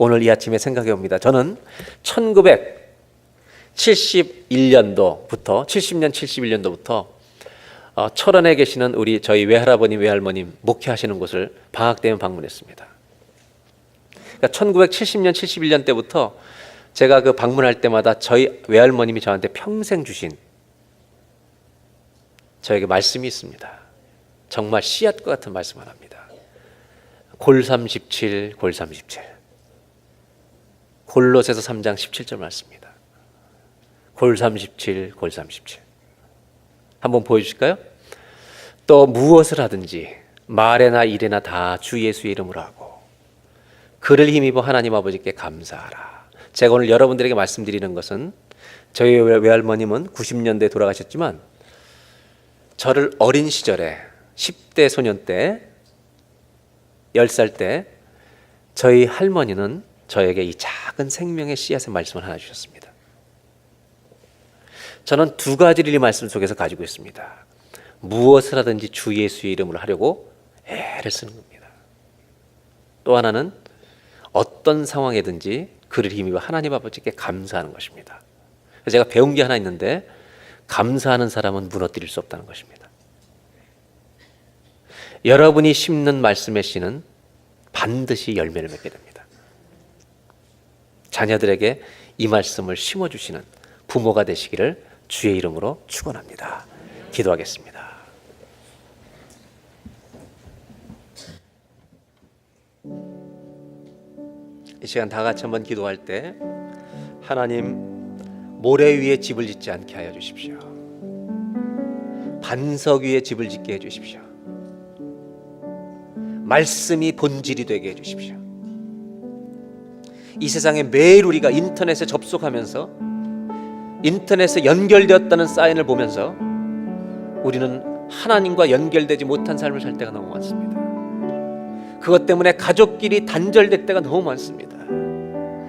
오늘 이 아침에 생각해 봅니다. 저는 1971년도부터 70년 71년도부터 철원에 계시는 저희 외할아버님 외할머님 목회하시는 곳을 방학 때면 방문했습니다. 그러니까 1970년 71년 때부터 제가 그 방문할 때마다 저희 외할머님이 저한테 평생 주신 저에게 말씀이 있습니다. 정말 씨앗과 같은 말씀 하나입니다. 골37 골37 골로새서 3장 17절 말씀입니다. 골37 골37 한번 보여주실까요? 또 무엇을 하든지 말에나 일에나 다 주 예수의 이름으로 하고 그를 힘입어 하나님 아버지께 감사하라. 제가 오늘 여러분들에게 말씀드리는 것은 저희 외할머님은 90년대에 돌아가셨지만 저를 어린 시절에 10대 소년 때 10살 때 저희 할머니는 저에게 이 작은 생명의 씨앗의 말씀을 하나 주셨습니다. 저는 두 가지를 이 말씀 속에서 가지고 있습니다. 무엇을 하든지 주 예수의 이름으로 하려고 애를 쓰는 겁니다. 또 하나는 어떤 상황이든지 그를 힘입어 하나님 아버지께 감사하는 것입니다. 제가 배운 게 하나 있는데 감사하는 사람은 무너뜨릴 수 없다는 것입니다. 여러분이 심는 말씀의 씨는 반드시 열매를 맺게 됩니다. 자녀들에게 이 말씀을 심어주시는 부모가 되시기를 주의 이름으로 축원합니다. 기도하겠습니다. 이 시간 다 같이 한번 기도할 때 하나님 모래 위에 집을 짓지 않게 하여 주십시오. 반석 위에 집을 짓게 해 주십시오. 말씀이 본질이 되게 해 주십시오. 이 세상에 매일 우리가 인터넷에 접속하면서 인터넷에 연결되었다는 사인을 보면서 우리는 하나님과 연결되지 못한 삶을 살 때가 너무 많습니다. 그것 때문에 가족끼리 단절될 때가 너무 많습니다.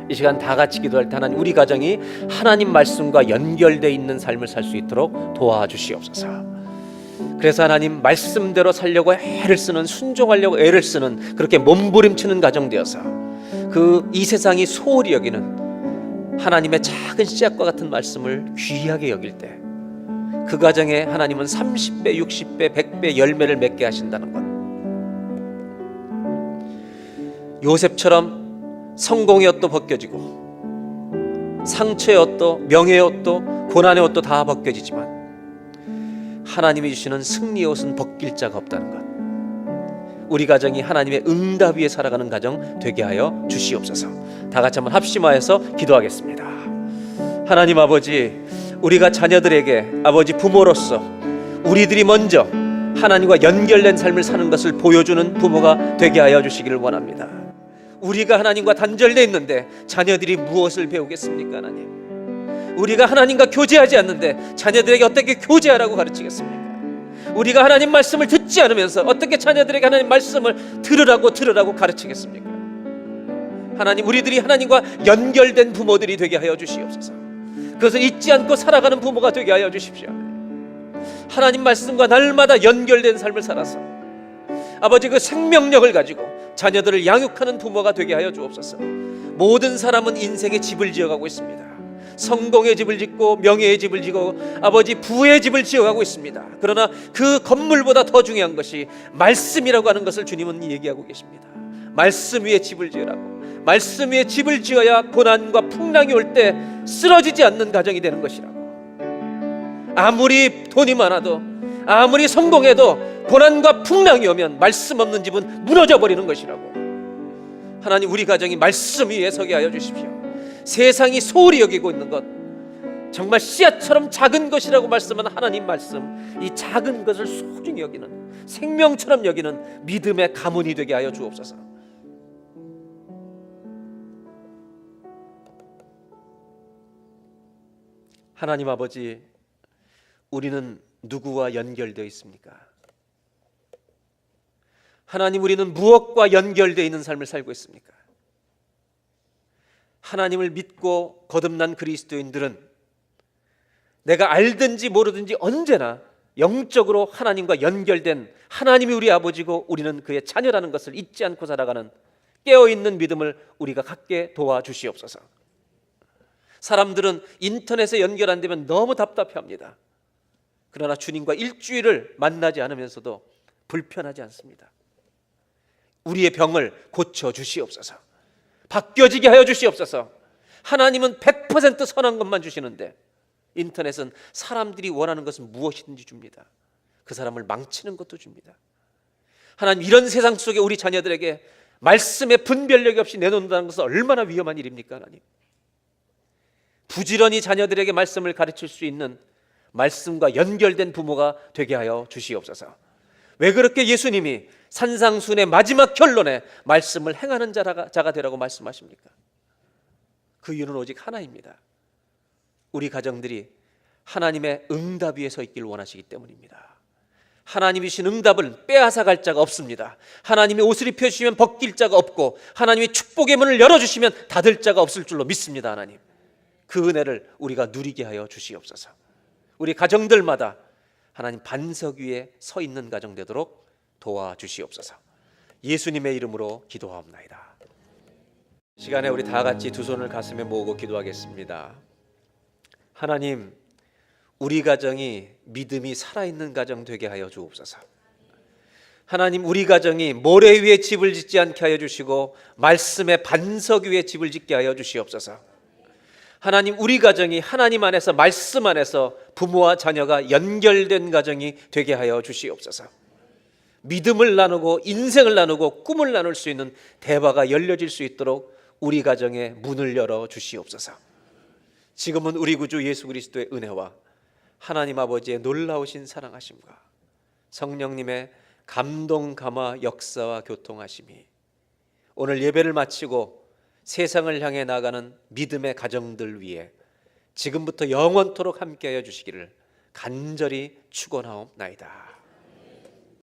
이 시간 다 같이 기도할 때 하나님 우리 가정이 하나님 말씀과 연결되어 있는 삶을 살 수 있도록 도와주시옵소서. 그래서 하나님 말씀대로 살려고 애를 쓰는 순종하려고 애를 쓰는 그렇게 몸부림치는 가정 되어서 이 세상이 소홀히 여기는 하나님의 작은 씨앗과 같은 말씀을 귀하게 여길 때 그 가정에 하나님은 30배, 60배, 100배 열매를 맺게 하신다는 것. 요셉처럼 성공의 옷도 벗겨지고 상처의 옷도 명예의 옷도 고난의 옷도 다 벗겨지지만 하나님이 주시는 승리의 옷은 벗길 자가 없다는 것. 우리 가정이 하나님의 응답 위에 살아가는 가정 되게 하여 주시옵소서. 다 같이 한번 합심하여서 기도하겠습니다. 하나님 아버지, 우리가 자녀들에게 아버지 부모로서 우리들이 먼저 하나님과 연결된 삶을 사는 것을 보여주는 부모가 되게 하여 주시기를 원합니다. 우리가 하나님과 단절되어 있는데 자녀들이 무엇을 배우겠습니까? 하나님, 우리가 하나님과 교제하지 않는데 자녀들에게 어떻게 교제하라고 가르치겠습니까? 우리가 하나님 말씀을 듣지 않으면서 어떻게 자녀들에게 하나님 말씀을 들으라고 가르치겠습니까? 하나님, 우리들이 하나님과 연결된 부모들이 되게 하여 주시옵소서. 그것을 잊지 않고 살아가는 부모가 되게 하여 주십시오. 하나님 말씀과 날마다 연결된 삶을 살아서 아버지 그 생명력을 가지고 자녀들을 양육하는 부모가 되게 하여 주옵소서. 모든 사람은 인생의 집을 지어가고 있습니다. 성공의 집을 짓고 명예의 집을 지고 아버지 부의 집을 지어가고 있습니다. 그러나 그 건물보다 더 중요한 것이 말씀이라고 하는 것을 주님은 얘기하고 계십니다. 말씀 위에 집을 지으라고. 말씀 위에 집을 지어야 고난과 풍랑이 올 때 쓰러지지 않는 가정이 되는 것이라고. 아무리 돈이 많아도 아무리 성공해도 고난과 풍랑이 오면 말씀 없는 집은 무너져 버리는 것이라고. 하나님, 우리 가정이 말씀 위에 서게 하여 주십시오. 세상이 소홀히 여기고 있는 것, 정말 씨앗처럼 작은 것이라고 말씀한 하나님 말씀, 이 작은 것을 소중히 여기는, 생명처럼 여기는 믿음의 가문이 되게 하여 주옵소서. 하나님 아버지, 우리는 누구와 연결되어 있습니까? 하나님, 우리는 무엇과 연결되어 있는 삶을 살고 있습니까? 하나님을 믿고 거듭난 그리스도인들은 내가 알든지 모르든지 언제나 영적으로 하나님과 연결된, 하나님이 우리 아버지고 우리는 그의 자녀라는 것을 잊지 않고 살아가는 깨어있는 믿음을 우리가 갖게 도와주시옵소서. 사람들은 인터넷에 연결 안 되면 너무 답답해합니다. 그러나 주님과 일주일을 만나지 않으면서도 불편하지 않습니다. 우리의 병을 고쳐주시옵소서. 바뀌어지게 하여 주시옵소서. 하나님은 100% 선한 것만 주시는데 인터넷은 사람들이 원하는 것은 무엇이든지 줍니다. 그 사람을 망치는 것도 줍니다. 하나님, 이런 세상 속에 우리 자녀들에게 말씀의 분별력이 없이 내놓는다는 것은 얼마나 위험한 일입니까? 하나님, 부지런히 자녀들에게 말씀을 가르칠 수 있는 말씀과 연결된 부모가 되게 하여 주시옵소서. 왜 그렇게 예수님이 산상순의 마지막 결론에 말씀을 행하는 자가 되라고 말씀하십니까? 그 이유는 오직 하나입니다. 우리 가정들이 하나님의 응답 위에 서 있기를 원하시기 때문입니다. 하나님이 주신 응답은 빼앗아 갈 자가 없습니다. 하나님이 옷을 입혀주시면 벗길 자가 없고 하나님이 축복의 문을 열어주시면 닫을 자가 없을 줄로 믿습니다. 하나님, 그 은혜를 우리가 누리게 하여 주시옵소서. 우리 가정들마다 하나님 반석 위에 서 있는 가정 되도록 도와주시옵소서. 예수님의 이름으로 기도하옵나이다. 시간에 우리 다 같이 두 손을 가슴에 모으고 기도하겠습니다. 하나님, 우리 가정이 믿음이 살아있는 가정 되게 하여 주옵소서. 하나님, 우리 가정이 모래 위에 집을 짓지 않게 하여 주시고 말씀의 반석 위에 집을 짓게 하여 주시옵소서. 하나님, 우리 가정이 하나님 안에서, 말씀 안에서 부모와 자녀가 연결된 가정이 되게 하여 주시옵소서. 믿음을 나누고 인생을 나누고 꿈을 나눌 수 있는 대화가 열려질 수 있도록 우리 가정에 문을 열어 주시옵소서. 지금은 우리 구주 예수 그리스도의 은혜와 하나님 아버지의 놀라우신 사랑하심과 성령님의 감동 감화 역사와 교통하심이 오늘 예배를 마치고 세상을 향해 나가는 믿음의 가정들 위에 지금부터 영원토록 함께하여 주시기를 간절히 축원하옵나이다.